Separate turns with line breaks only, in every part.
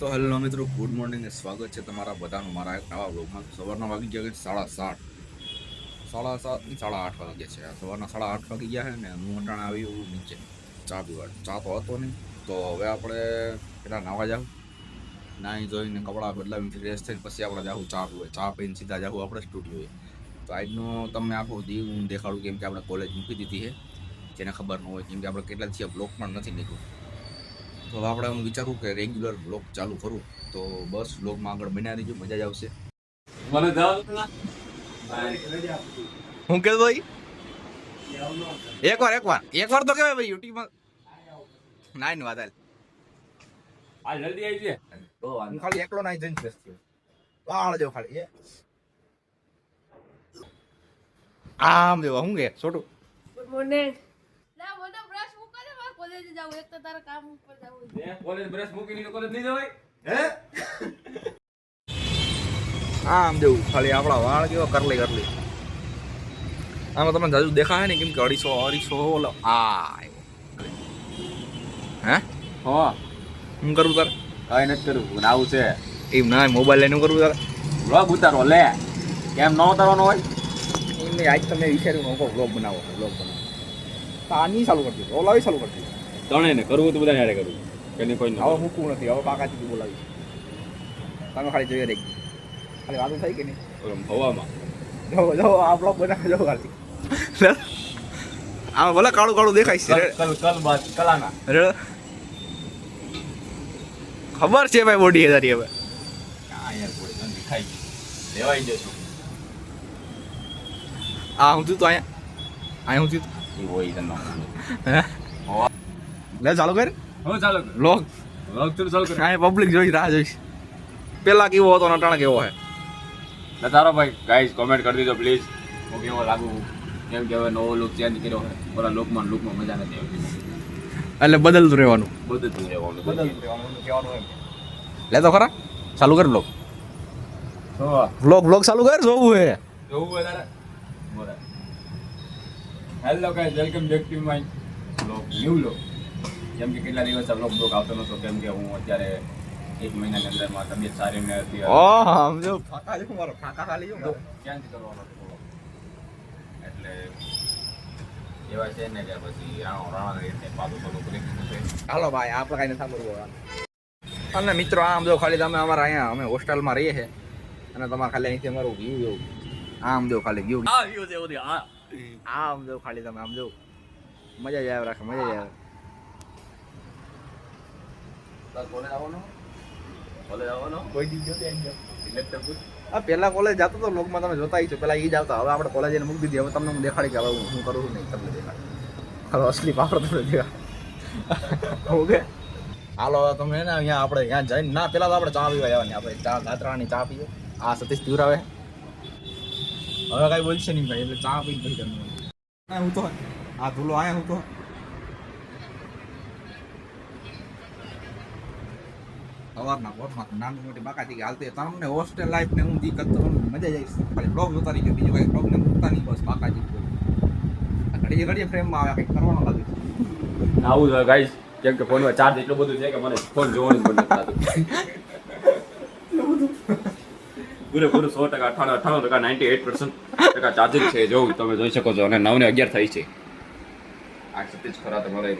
તો હેલો મિત્રો, good morning. સ્વાગત છે તમારા બધાનું મારા એક નવા બ્લોગમાં. સવારના વાગી ગયા છે 7:30, 7:8 વાગી ગયા છે. સવારના 8:30 વાગી ગયા છે ને હું અટાણે આવ્યું નીચે ચા પીવા. ચા તો હતો નહીં, તો હવે આપણે પેલા નાવા જાઉં, નાહી જોઈને કપડાં બદલાવીને ફ્રેશ થઈને પછી આપણે જાઉં ચા પીવા. ચા પીને સીધા જાઉં આપણે સ્ટુડિયોએ. તો આજનો તમને આખો દીવ હું દેખાડું, કેમ કે આપણે કોલેજ મૂકી દીધી છે, જેને ખબર ન હોય, કેમ કે આપણે કેટલા થયા બ્લોગ પણ નથી નીકળ્યું. તો આપણે હું વિચારું કે રેગ્યુલર બ્લોગ ચાલુ કરું, તો બસ બ્લોગમાં આગળ બન્યા રહીજો, મજા જ આવશે.
મને
હું કે ભાઈ એકવાર તો કહેવાય ભાઈ યુટ્યુબમાં નાઈ ને વાત હાલ.
આ જલ્દી આવી છે.
હું ખાલી એકલો નાઈ જઈને ફ્રેશ થયો. વાળ જો ખાલી આમ દેવા હું કે છોટું
ગુડ મોર્નિંગ. લા મને બ્રશ મૂકો દે, મારે કોલેજ જાવું. એક તો તારા કામ ઉપર જાવું.
મે કોલેજ બ્રશ મૂકીને કોલેજ નહીં જવાય.
હે આમ દેવું ખાલી આપણા વાળ કેવો કરલી આમાં તમને જાજુ દેખાય ને, કેમ કે 250 ઓલો હે
હા
હું કરું તારે
કઈ નથી કરવું, આવું છે
એમ ના મોબાઈલ લઈને હું કરું તારે
બ્લોગ ઉતારો લે. કેમ ન ઉતારવાનો હોય?
એમને આજ તમે વિચાર્યું ન બ્લોગ બનાવો તો આ નહીં ચાલુ કરતી, ઓલાવી ચાલુ કરતી.
તણે ને કરવું તો બધા યારે કરવું કે નહીં કોઈ
હવે મૂકવું નથી, હવે કાકાજી બોલાવીશ. તમે ખાલી જોઈએ રહી ખાલી વાતું થઈ કે નહીં
હવામાં
જો આ બ્લોગ બનાવે જો ખાલી આમાં ભલે કાળું કાળું દેખાય છે
કલ બાદ કલાના
ખબર છે ભાઈ બોડી તારી હવે
ક્યાં યાર કોઈ જલ્દી ખાઈ લેવાઈ જશું.
આ હું થયું તો અહીંયા હું થયું
એ હોય તને
હે લે ચાલુ કર
હું ચાલો
બ્લોગ
બ્લોગ તો ચાલુ કર.
અહીંયા પબ્લિક જોઈ રાહ જોઈશ. પેલા કેવો હતો ને અટાણે કેવો હે
ને તારો ભાઈ ગાઈસ કોમેન્ટ કરી દીધો પ્લીઝ, હું કેવો લાગુ. કેમ કે હવે નવો લુક ચેન્જ કર્યો છે, ઓલા લુકમાં મજા નથી આવતી.
એટલે બદલતું રહેવાનું
બદલતું રહેવાનું
કહેવાનું એમ. લે તો ખરા ચાલુ કર બ્લોગ ચાલુ કર જોવું હે
જોવું હોય તારે બોલે. Hello guys, welcome back to my blog, new blog. જેમ કે કેટલા દિવસ આ બ્લોગ આવતો નતો, કેમ કે હું અત્યારે 1 મહિનાની અંદરમાં તબિયત સારી ન હતી.
સમજો ફાકા જો મારો ફાકા ખાલી જો
ક્યાંથી કરવાનો હતો એટલે એવા છે ને કે પછી રાણા રીતે પાછું થોડું બ્રેક છે.
હાલો ભાઈ આપણે કાંઈ નથી સાંભળવું. અને મિત્રો આમ જો ખાલી તમે અમારા અહીંયા અમે હોસ્ટેલમાં રહીએ છીએ, અને તમારે ખાલી અહીંથી અમારું વ્યૂ એવું આમ જો ખાલી વ્યૂ
આ વ્યૂ છે ઓધી. હા
આમ જો ખાલી તમે આમ જો મજા જ આવે રાખે, મજા જ આવે.
કોલેજ આવવાનો
કોઈ દી જો
ઇલેક્ટર પૂછ.
પેલા કોલેજ જતો તો લોકમાં તમે જોતા છો, પેલા એ જ આવતા. હવે આપણે કોલેજ એને મૂકી દીધી. હવે તમને હું દેખાડી કે હવે હું શું કરું છું નહીં તમને દેખાડી. હવે અસલી પાપડ તમને દેખાડ ઓકે. હાલો હવે તમે ને અહીંયા આપણે ત્યાં જઈને ના પેલા તો આપણે ચા પીવા જવાની. આપણે ચા ગાત્રાની ચા પીએ. આ સતીશ પીવરાવે. હવે કાંઈ બોલશે નહીં ભાઈ, એટલે ચા પીને પછી તમને હું તો આ ધૂલો આયા હું તો સવારના કોટમાં નાની મોટી બાકાતી હાલતી. તમને હોસ્ટેલ લાઈફ ને હું દી કરતો મજા જ આવી. ખાલી બ્લોગ જોતા રહી ગયો, બીજું કંઈ બ્લોગ ને મૂકતા નહીં, બસ બાકાજી ઘડીએ ફ્રેમમાં આવે કંઈક કરવાનું લાગે.
આવું છે ગાઈસ, કેમ કે ફોનમાં ચાર્જ એટલું બધું છે કે મને ફોન જોવાનું જ બંધ નથી થતું. પૂરેપૂરું 100%, 98%, 98% ચાર્જિંગ છે. જોવું તમે જોઈ શકો છો. અને 9:11 થઈ છે. આ સતીશ ખરા તમારે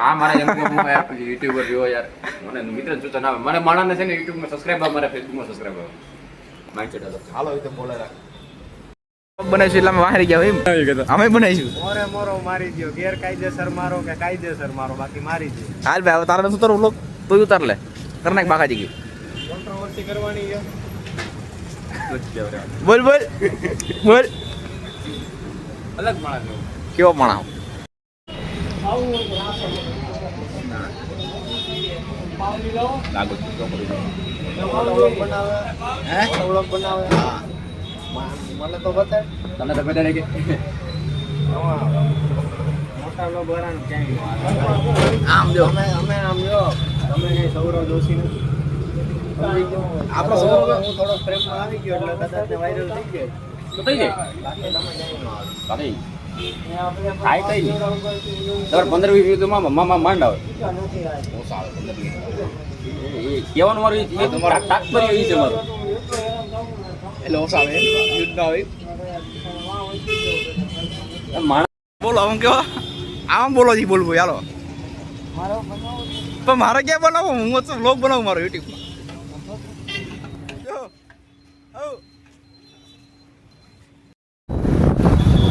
આ મારા એમ કે હું યાર પછી યુટ્યુબર રહ્યો યાર, મને મિત્ર સૂચન આવે. મને માણસને છે ને યુટ્યુબમાં સબસ્ક્રાઇબ આવે, મારા ફેસબુકમાં સબસ્ક્રાઇબ આવે. માઇન્ડસેટ હતો.
હાલો એ તો બોલે રાખ બનાવીશું એટલે અમે બહાર ગયા એમ અમે બનાવીશું.
મોરે મોરો મારી દો, ગેરકાયદેસર મારો કે કાયદેસર મારો, બાકી મારી દો.
હાલ ભાઈ હવે તારે નથી ઉતારવું બ્લોગ તો ઉતાર લે. કર નાખ બાકાજી ગયું.
કોન્ટ્રોવર્સી કરવાની છે.
બોલ
અલગ માણસ
કેવો માણસ
લાગુ છોકરી
વ્લોગ બનાવે,
હે
વ્લોગ બનાવે. મને તો બતાય.
તમને તો બધા કે
મોટા વ્લોગ વાળાનું ક્યાંય
આમ જો
અમે આમ જો તમે કઈ સૌરવ જોશી નથી.
આપણો સૌરવ
હું થોડો ફ્રેમમાં આવી ગયો એટલે કદાચ વાયરલ થઈ જાય.
તો થઈ જાય.
બાકી તમે ક્યાંય ન આવે.
તારી
આપણે
થાય કઈ નહીં. તમારે 15-20 વ્યૂ તો મામા માંડ આવે.
નથી આવે.
બહુ સારું 15-20. કહેવાનું મારું તાત્પર્ય એ છે મારું.
એટલે ઓછા આવે યુદ્ધ ના આવે
માણસ
બોલો આમ કેવા આમ બોલો જી બોલવું ચાલો પણ મારે ક્યાં બનાવો હું તો વ્લોગ બનાવું મારો યુટ્યુબમાં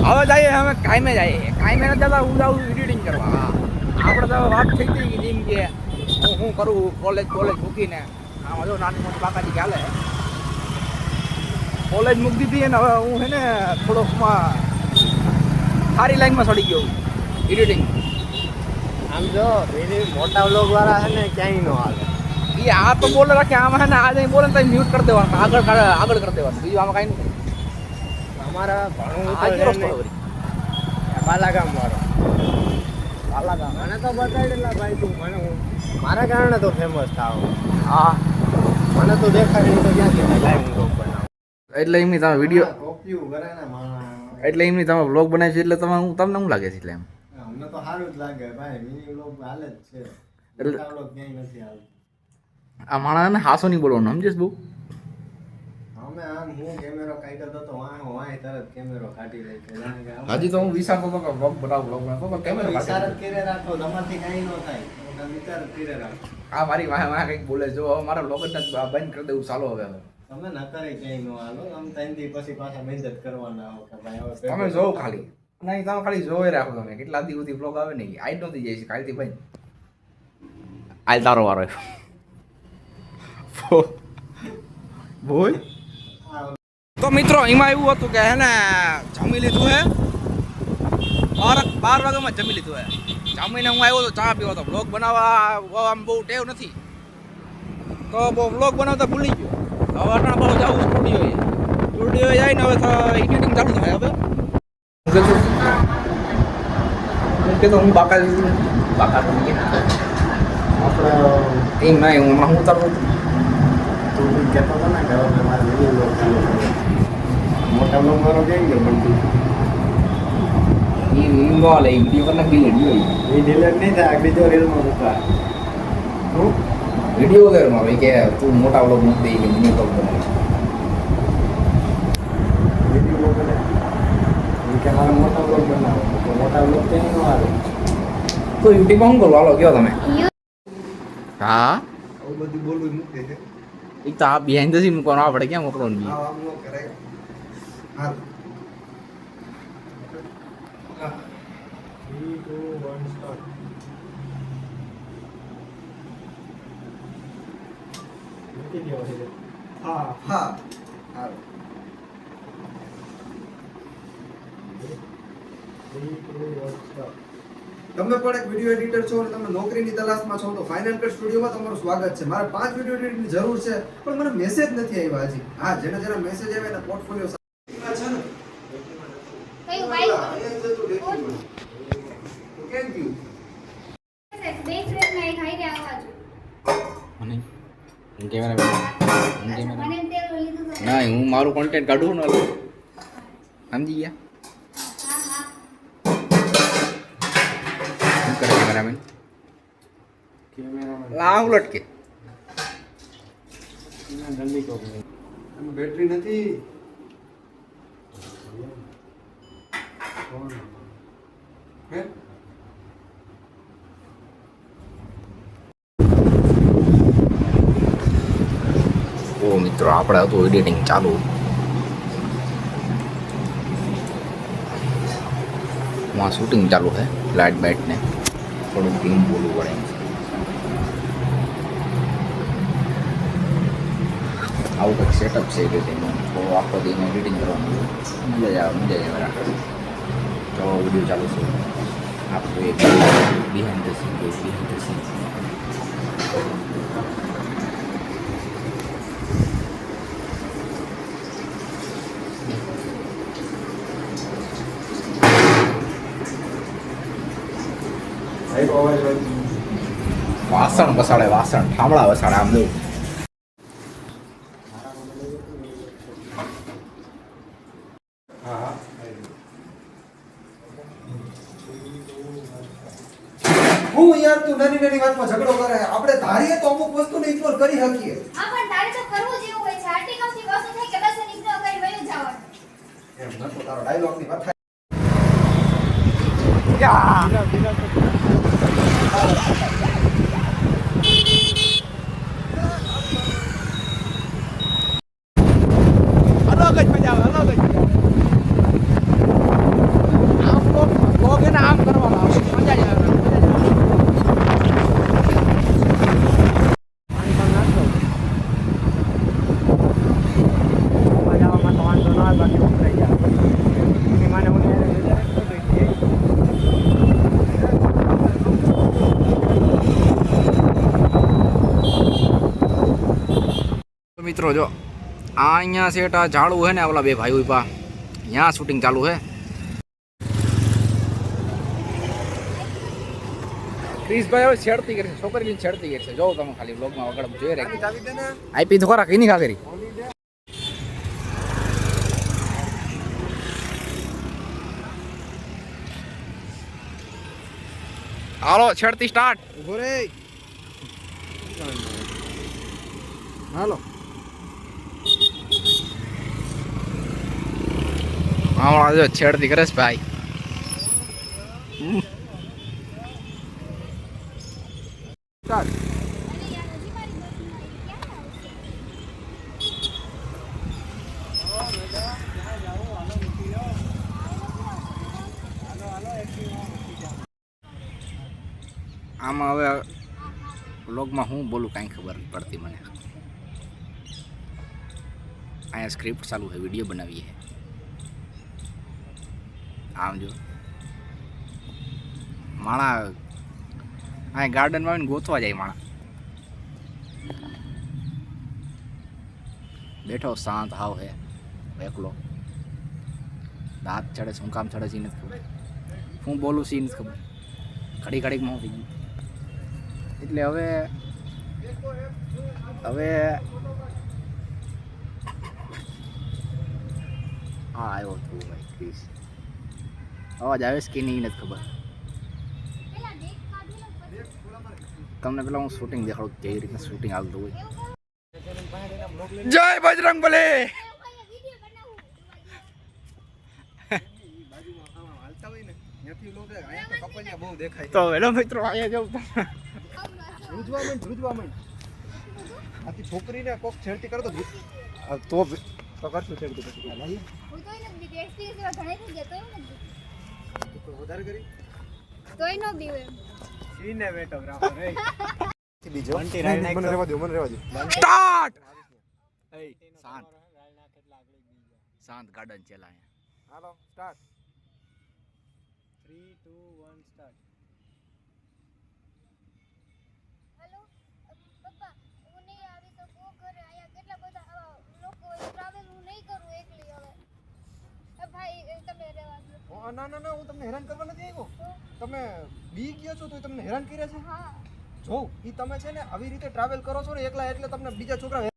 હવે જઈએ અમે કાયમે જઈએ કાયમે નથી જતા હું જાઉં એડિટિંગ કરવા આપણે તો વાત થઈ ગઈ જેમ કે હું કરું કોલેજ મૂકીને આમાં જો નાની મોટી બાકાજી ચાલે કોલેજ મૂકી દીધી ને હવે હું છે ને થોડોકમાં સારી લાઈનમાં ચડી ગયો એડિટિંગ
આમ જો મોટા વ્લોગ વાળા છે ને ક્યાંય નો હાલે.
એ આ તો બોલે રાખે આમાં છે ને આજે બોલે ને તો મ્યુટ કરી દેવાનું આગળ કરી દેવાનું બીજું આમાં કાંઈ નહીં
અમારા ભણવું
આજે
તો
રસ્તો
છે
વળી.
નહીં. બાલાગામ વાળો મને તો બતાડેલા ભાઈ તું મને મારા કારણે તો ફેમસ થાવ.
હા
મને તો દેખાડી તો ક્યાંથી લાઈવ હું લોક બનાવું.
એટલે એમની તમે વિડીયો
કોપ્યું કરે ને માણસ.
એટલે એમની તમે વ્લોગ બનાવી છે એટલે તમને શું લાગે છે એટલે એમ
અમને તો સારું જ લાગે ભાઈ મિની વ્લોગ હાલે જ છે.
એટલે-
મોટા વ્લોગ ક્યાંય નથી હાલતું.
આ માણસને હાસો નહીં બોલવાનું સમજેશ બહુ
અમે આમ હું કેમેરો કાઢ્યો તો વાંહે તરત કેમેરો કાઢી લે છે. જાણે કે આમ
હજી તો હું વિચારતો હતો કે વ્લોગ બનાવું તો કેમેરો
વિચાર જ કરે રાખો તમારથી કાંઈ ન થાય. મોટા વિચાર જ કરે રાખો.
આ મારી વાહે કંઈક બોલે જો હવે મારા વ્લોગ જ બંધ કરી દેવું ચાલો હવે
તમે નકરે ક્યાંય ન હાલો. આમ 3 દી પછી પાછા મહેનત કરવાના આવો કે ભાઈ હવે
તમે જોવો ખાલી નહીં તમે ખાલી જોઈ રાખો તમે કેટલા દી સુધી વ્લોગ આવે નહીં આઈ નથી જાય છે કાલથી ભાઈ આલ તારો વારો બોલ તો મિત્રો એમાં એવું હતું કે હે ને જમી લીધું હે 12 વાગ્યામાં જમી લીધું હે જમીને હું આવ્યો તો ચા પીવો તો બ્લોગ બનાવવા આમ બહુ ટેવ નથી તો બહુ બ્લોગ બનાવતા ભૂલી ગયો હવે અટાણા પાછું જવું સ્ટુડિયો જાય ને હવે એડિટિંગ ચાલુ થાય હવે હું બાકા
આપણે
એમ નહીં હું હમણાં હું તારું
તું કહેતો હતો ને કે હવે મારે મિની વ્લોગ ચાલુ કરવો. મોટા વ્લોગ મારો કેમ ગયો પણ
એ બોલે એ વિડીયો કરીને બિલ
એ ડિલેટ નહીં થાય બીજો રીલમાં મૂકા.
વિડીયો વગેરેમાં ભાઈ કે તું મોટા વ્લોગ મૂકી દે કે મિની વ્લોગ બનાવે
વિડીયો બને એમ કે મારે મોટા વ્લોગ બનાવો તો મોટા વ્લોગ ક્યાંય ન આવે.
તો યુટ્યુબમાં શું કરું હાલો કયો તમે હા
આવું બધું બોલવું મૂકે છે.
એક તો આ બિહાઇન્ડ ધ સીન મૂકવાનું આપણે ક્યાં મોકલવાનું બી
આમ ન કરાય. હાલ 3 2 1 સ્ટાર્ટ. મૂકી દેવો છે. હા હાલ.
તમે પણ એક વિડીયો એડિટર છો અને તમે નોકરીની તલાશમાં છો તો ફાઇનલ કટ સ્ટુડિયોમાં તમારું સ્વાગત છે. મારે 5 વિડીયો એડિટરની જરૂર છે પણ મને મેસેજ નથી આવ્યા હજી. હા જેના મેસેજ આવે એના પોર્ટફોલિયો છે ને
કયું ભાઈ
અહીંયા જ જતું ડેટિંગમાં. તો કેમ થયું?
બે ફ્રેન્ડ માં એક હાઈરે આવવા જો
મને હું કેમેરા
મને એમ તેલ લીધું તો
ના હું મારું કોન્ટેન્ટ કાઢું ને સમજી ગયા
હા હા
શું કરે કેમેરામેન લાવ લટકે
જલ્દી કહો.
એમાં બેટરી નથી. હે?
ઓ મિત્રો આપણે હતું એડિટિંગ ચાલુ માં શૂટિંગ ચાલુ છે લાઇટ બાઇટ ને થોડુંક ધીમ બોલવું પડે આવું કંઈક સેટઅપ છે એડિટિંગનું થોડું આખો દિન એડિટિંગ કરવાનું મજા આવે રાખે તો વિડીયો ચાલુ છે આપણું એક બિહાઇન્ડ ધ સીન વાસણ વસાડે વાસણ ઠામડા વસાડે આમ દઉં
હું યાર તું નાની ઇગ્નોરની વાતમાં ઝઘડો કરે. આપણે ધારીએ તો અમુક વસ્તુને ઇગ્નોર કરી શકીએ.
હા પણ તારે તો કરવું જ એવું હોય છે આર્ટિકલ્સની વસ્તુ થાય કે બસ એને ઇગ્નોર કરી વયું જવાનું
એમ નતો તારો ડાયલોગની વાત થાય.
અલગ જ મજા આવે, અલગ જ આમ લોગ એને આમ કરવામાં આવે, મજા જ આવે, મજા જ આવે. પાણી પણ નાખો મજામાં તો વાંધો ના આવે, બાકી ઉતરાઈ જાય એની માને મને
મિત્રો જો આ અહીંયા સેટ આ ઝાડું હે ને ઓલા બે ભાઈઓ પા અહીંયા શૂટિંગ ચાલુ હે. ક્રિશભાઈ હવે છેડતી કરશે, છોકરીની છેડતી કરશે. જોવો તમે ખાલી બ્લોગમાં વગર જોઈ રાખી. આપી તો ખરા કઈ નહીં ખા કરી. હાલો છેડતી સ્ટાર્ટ.
ઉભો રે. હાલો.
હમણાં જો છેડતી કરે છે ભાઈ.
સ્ટાર્ટ.
અરે યાર હજી મારી બસમાં આવી ક્યાં
આમાં હવે વ્લોગમાં હું બોલું કાંઈ ખબર નથી પડતી મને. અહીંયા સ્ક્રિપ્ટ ચાલુ છે, વિડીયો બનાવીએ. આમ જો માણા અહીંયા ગાર્ડનમાં આવીને ગોતવા જાય માણા. બેઠો શાંત હાવ હે એકલો. દાંત ચડે શું કામ ચડે છે એ નથી ખબર, હું બોલું છે એ નથી ખબર. ઘડી ઘડીમાં હું થઈ ગયું. એટલે હવે હા આવ્યો તું ભાઈ ક્રિશ. અવાજ આવે છે કે નહીં નથી ખબર.
પેલા દેખ કાઢી લો પછી
તમને પેલા હું શૂટિંગ દેખાડું કેવી રીતના શૂટિંગ આવતું હોય. જય બજરંગ બલી.
એવું કઈ વિડિયો બનાવું
હાલતા હોય ને ત્યાંથી લોક અહીંયા તો કપલિયા બહુ દેખાય.
તો હેલો મિત્રો અહીંયા જાઉં તમે.
ધ્રુજવા માંડ. આથી છોકરીને કોક છેડતી કરે તો
તો
કરશું છેડતી પછી લાવીએ.
હું તોય નથી દીધી એક્સપિરિયન્સ એવા ઘણા થઈ ગયા તોય નથી દીધી.
તો વધારે કરી
તોય નો બીવ એમ
સીને બેઠો ગ્રાફર રે
બીજો
બંટી રાઈ નાખ.
મને રહેવા દો.
સ્ટાર્ટ. એ શાંત શાંત ગાર્ડન ચલા અહીંયા.
હાલો સ્ટાર્ટ.
3 2 1 સ્ટાર્ટ.
હેલો પપ્પા હું નહીં આવી શકું ઘરે અહીંયા કેટલા બધા આવા લોકો ટ્રાવેલ હું નહીં કરું એકલી હવે ભાઈ તમે રહેવા દો
ના હું તમને હેરાન કરવા નથી આવ્યો. તમે બી ગયો છો તો તમને હેરાન કર્યા છે.
હા
જો ઈ તમે છે ને આવી રીતે ટ્રાવેલ કરો છો ને એકલા એટલે તમને બીજા છોકરા